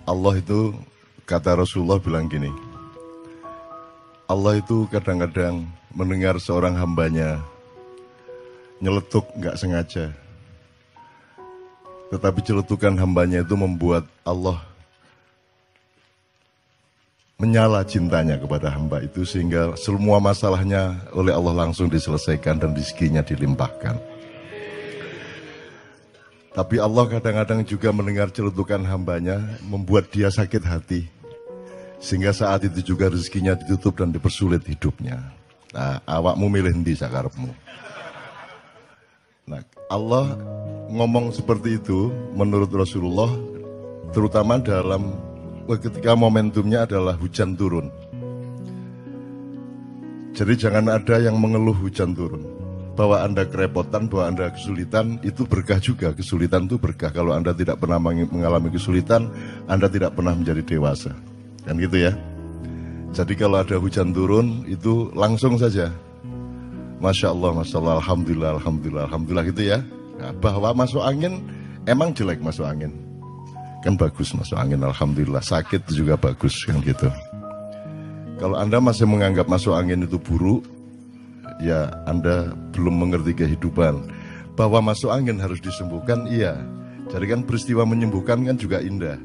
Allah itu, kata Rasulullah bilang gini, Allah itu kadang-kadang mendengar seorang hambanya nyeletuk nggak sengaja. Tetapi celetukan hambanya itu membuat Allah menyala cintanya kepada hamba itu, sehingga semua masalahnya oleh Allah langsung diselesaikan dan rezekinya dilimpahkan. Tapi Allah kadang-kadang juga mendengar celetukan hambanya, membuat dia sakit hati. Sehingga saat itu juga rezekinya ditutup dan dipersulit hidupnya. Nah, awakmu milih ndi sakarepmu. Nah, Allah ngomong seperti itu menurut Rasulullah, terutama dalam ketika momentumnya adalah hujan turun. Jadi jangan ada yang mengeluh hujan turun. Bahwa Anda kerepotan, bahwa Anda kesulitan, itu berkah juga. Kesulitan itu berkah. Kalau Anda tidak pernah mengalami kesulitan, Anda tidak pernah menjadi dewasa. Kan gitu ya. Jadi kalau ada hujan turun, itu langsung saja. Masya Allah, Masya Allah, Alhamdulillah, Alhamdulillah, Alhamdulillah gitu ya. Nah, bahwa masuk angin, emang jelek masuk angin. Kan bagus masuk angin, Alhamdulillah. Sakit juga bagus, kan gitu. Kalau Anda masih menganggap masuk angin itu buruk, ya Anda belum mengerti kehidupan. Bahwa masuk angin harus disembuhkan, iya. Jadi kan peristiwa menyembuhkan kan juga indah.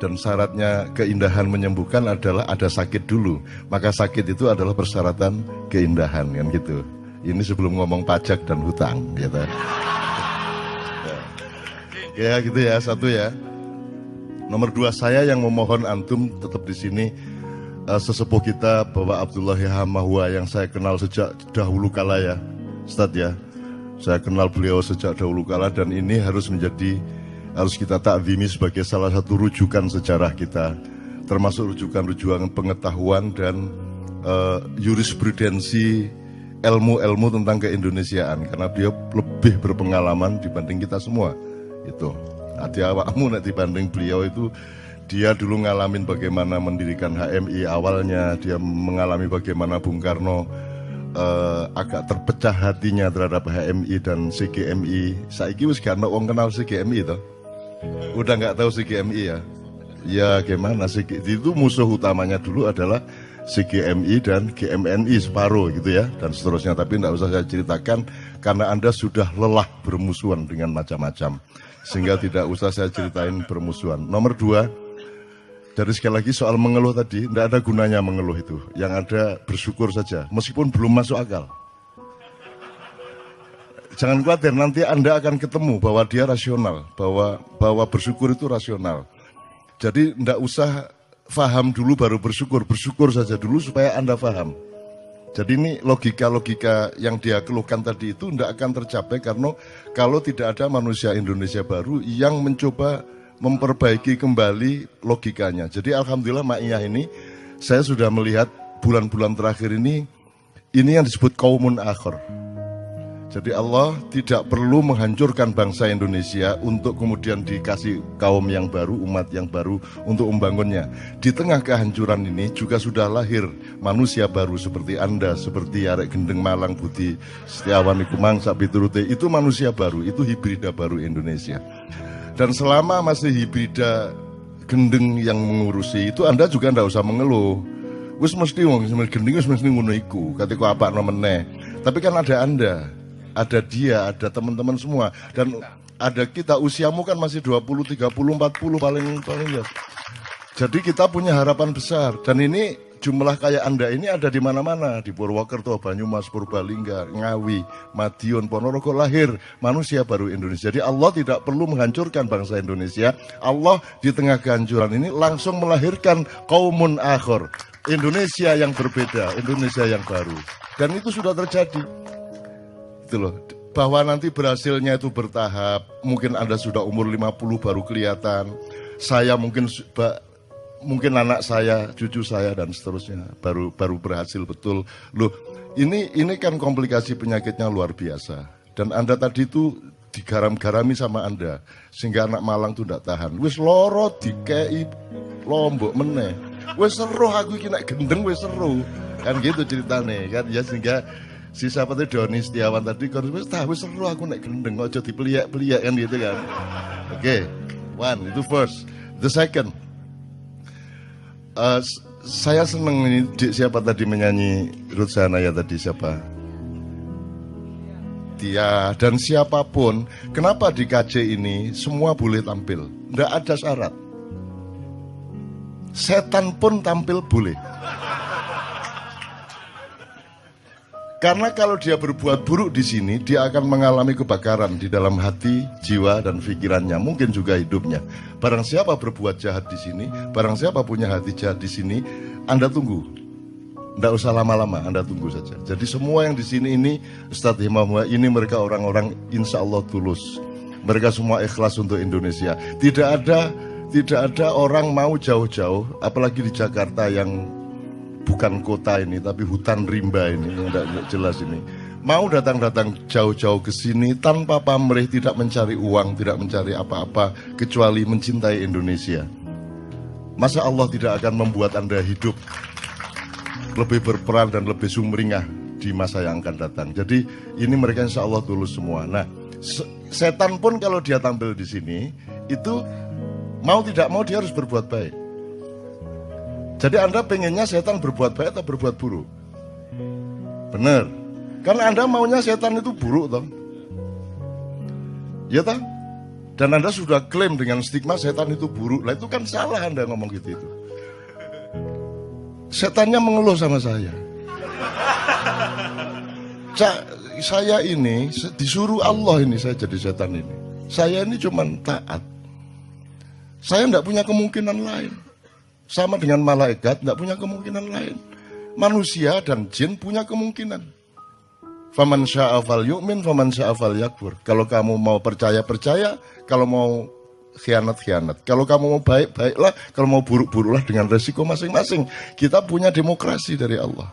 Dan syaratnya keindahan menyembuhkan adalah ada sakit dulu. Maka sakit itu adalah persyaratan keindahan, kan gitu. Ini sebelum ngomong pajak dan hutang, gitu. Ya gitu ya, satu ya. Nomor 2, saya yang memohon antum tetap di sini. Sesepuh kita Bapak Abdullah Hamahwa yang saya kenal sejak dahulu kala ya, Ustadz ya. Saya kenal beliau sejak dahulu kala dan ini harus kita takzimi sebagai salah satu rujukan sejarah kita, termasuk rujukan pengetahuan dan jurisprudensi ilmu-ilmu tentang keindonesiaan, karena beliau lebih berpengalaman dibanding kita semua. Itu. Hati awakmu nanti dibanding beliau itu. Dia dulu ngalamin bagaimana mendirikan HMI awalnya, dia mengalami bagaimana Bung Karno agak terpecah hatinya terhadap HMI dan CGMI. Saiki wis gak ono wong kenal CGMI toh. Udah nggak tahu CGMI ya. Ya gimana sih, itu musuh utamanya dulu adalah CGMI dan GMNI separuh gitu ya, dan seterusnya. Tapi nggak usah saya ceritakan karena Anda sudah lelah bermusuhan dengan macam-macam, sehingga tidak usah saya ceritain bermusuhan. Nomor 2, dari sekali lagi soal mengeluh tadi, tidak ada gunanya mengeluh itu. Yang ada bersyukur saja, meskipun belum masuk akal. Jangan khawatir, nanti Anda akan ketemu bahwa dia rasional, bahwa bersyukur itu rasional. Jadi tidak usah faham dulu baru bersyukur saja dulu supaya Anda faham. Jadi ini logika-logika yang dia keluhkan tadi itu tidak akan tercapai karena kalau tidak ada manusia Indonesia baru yang mencoba memperbaiki kembali logikanya. Jadi alhamdulillah Ma'iyah ini, saya sudah melihat bulan-bulan terakhir ini yang disebut qaumun akhir. Jadi Allah tidak perlu menghancurkan bangsa Indonesia untuk kemudian dikasih kaum yang baru, umat yang baru untuk membangunnya. Di tengah kehancuran ini juga sudah lahir manusia baru seperti Anda, seperti Arek Gendeng Malang, Budi Setiawan, Mangsa Piturute. Itu manusia baru, itu hibrida baru Indonesia. Dan selama masih hibrida gendeng yang mengurusi itu, Anda juga ndak usah mengeluh. Wis mesti wong gendeng wis mesti ngono iku, katika apakno meneh. Tapi kan ada Anda, ada dia, ada teman-teman semua, dan ada kita. Usiamu kan masih 20, 30, 40 paling ya. Jadi kita punya harapan besar, dan ini jumlah kayak Anda ini ada di mana-mana, di Purwokerto, Banyumas, Purbalingga, Ngawi, Madiun, Ponorogo, lahir manusia baru Indonesia. Jadi Allah tidak perlu menghancurkan bangsa Indonesia. Allah di tengah kehancuran ini langsung melahirkan qaumun akhir, Indonesia yang berbeda, Indonesia yang baru. Dan itu sudah terjadi. Itu loh. Bahwa nanti berhasilnya itu bertahap. Mungkin Anda sudah umur 50 baru kelihatan. Saya mungkin anak saya, cucu saya dan seterusnya baru berhasil betul. Loh, ini kan komplikasi penyakitnya luar biasa. Dan Anda tadi itu digaram-garami sama Anda sehingga anak Malang tuh tidak tahan. Wis loro dikei Lombok meneh. Wis seru aku iki nek gendeng wis seru. Kan gitu ceritane kan ya, sehingga si siapa tuh Doni Setiawan tadi kan wis seru aku nek gendeng, ojo dipeliak-peliak kan gitu kan. Oke. One, itu first. The second, Saya seneng ini, siapa tadi menyanyi Ruth Sahanaya tadi, siapa? Tia, dan siapapun, kenapa di KJ ini semua boleh tampil? Nggak ada syarat. Setan pun tampil boleh. Karena kalau dia berbuat buruk di sini, dia akan mengalami kebakaran di dalam hati, jiwa, dan pikirannya. Mungkin juga hidupnya. Barang siapa berbuat jahat di sini, barang siapa punya hati jahat di sini, Anda tunggu. Tidak usah lama-lama, Anda tunggu saja. Jadi semua yang di sini ini, Ustadz Himam, ini mereka orang-orang insya Allah tulus. Mereka semua ikhlas untuk Indonesia. Tidak ada orang mau jauh-jauh, apalagi di Jakarta yang bukan kota ini, tapi hutan rimba ini, yang tidak jelas ini. Mau datang-datang jauh-jauh ke sini tanpa pamrih, tidak mencari uang, tidak mencari apa-apa, kecuali mencintai Indonesia. Masa Allah tidak akan membuat Anda hidup lebih berperan dan lebih sumringah di masa yang akan datang. Jadi ini mereka insya Allah tulus semua. Nah, setan pun kalau dia tampil di sini, itu mau tidak mau dia harus berbuat baik. Jadi Anda pengennya setan berbuat baik atau berbuat buruk? Benar. Karena Anda maunya setan itu buruk toh. Ya toh? Dan Anda sudah klaim dengan stigma setan itu buruk. Lah itu kan salah Anda ngomong gitu itu. Setannya mengeluh sama saya. Saya ini disuruh Allah ini saya jadi setan ini. Saya ini cuma taat. Saya tidak punya kemungkinan lain. Sama dengan malaikat, tidak punya kemungkinan lain. Manusia dan jin punya kemungkinan. Faman syaa falyu'min, faman syaa falyakfur. Kalau kamu mau percaya, percaya. Kalau mau khianat, khianat. Kalau kamu mau baik, baiklah. Kalau mau buruk, buruklah dengan resiko masing-masing. Kita punya demokrasi dari Allah.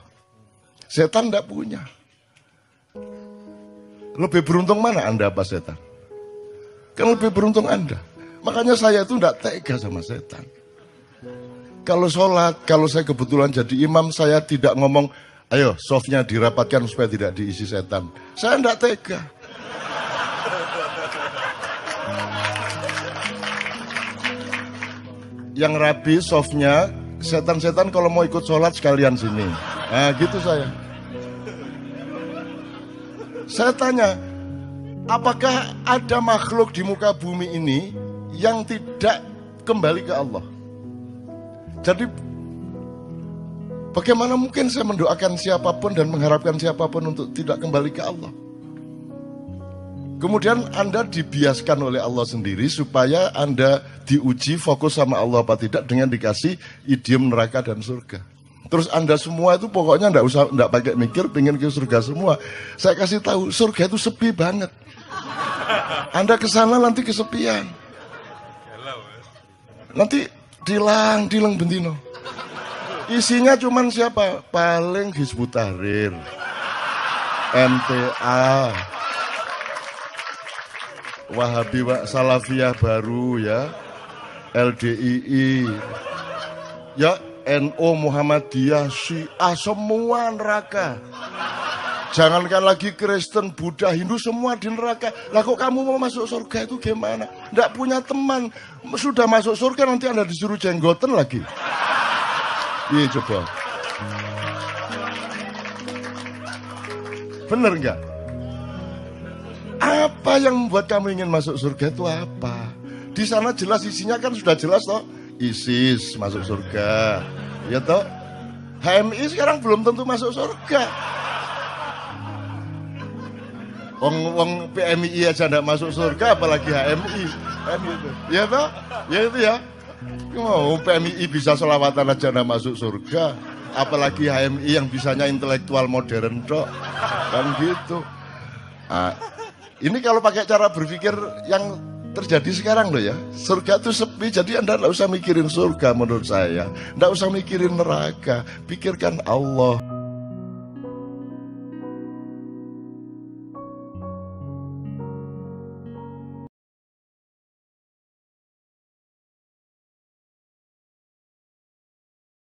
Setan tidak punya. Lebih beruntung mana Anda apa setan? Kan lebih beruntung Anda. Makanya saya itu tidak tega sama setan. Kalau sholat, kalau saya kebetulan jadi imam, saya tidak ngomong, ayo softnya dirapatkan supaya tidak diisi setan. Saya tidak tega. Yang rapi softnya, setan-setan kalau mau ikut sholat sekalian sini. Nah gitu saya. Saya tanya, apakah ada makhluk di muka bumi ini yang tidak kembali ke Allah? Jadi bagaimana mungkin saya mendoakan siapapun dan mengharapkan siapapun untuk tidak kembali ke Allah? Kemudian Anda dibiaskan oleh Allah sendiri supaya Anda diuji fokus sama Allah apa tidak dengan dikasih idiom neraka dan surga. Terus Anda semua itu pokoknya enggak pakai mikir, pengen ke surga semua. Saya kasih tahu, surga itu sepi banget. Anda ke sana nanti kesepian. Nanti dilang bentino. Isinya cuman siapa? Paling Hizbut Tahrir, MTA, Wahabi Salafiyah baru ya, LDII, ya NU Muhammadiyah, Syiah, semua neraka. Jangankan lagi Kristen, Buddha, Hindu semua di neraka. Lah kok kamu mau masuk surga itu gimana? Nggak punya teman. Sudah masuk surga nanti Anda disuruh jenggoten lagi. Iya coba. Bener nggak? Apa yang membuat kamu ingin masuk surga itu apa? Di sana jelas isinya kan sudah jelas toh. ISIS masuk surga. Ya toh? HMI sekarang belum tentu masuk surga. Wong PMI aja ndak masuk surga, apalagi HMI. Kan gitu. Ya toh? Ya itu ya. Oh, PMI bisa selawatan aja ndak masuk surga, apalagi HMI yang bisanya intelektual modern dok. Kan gitu. Nah, ini kalau pakai cara berpikir yang terjadi sekarang loh ya. Surga itu sepi, jadi Anda ndak usah mikirin surga menurut saya. Ndak usah mikirin neraka, pikirkan Allah.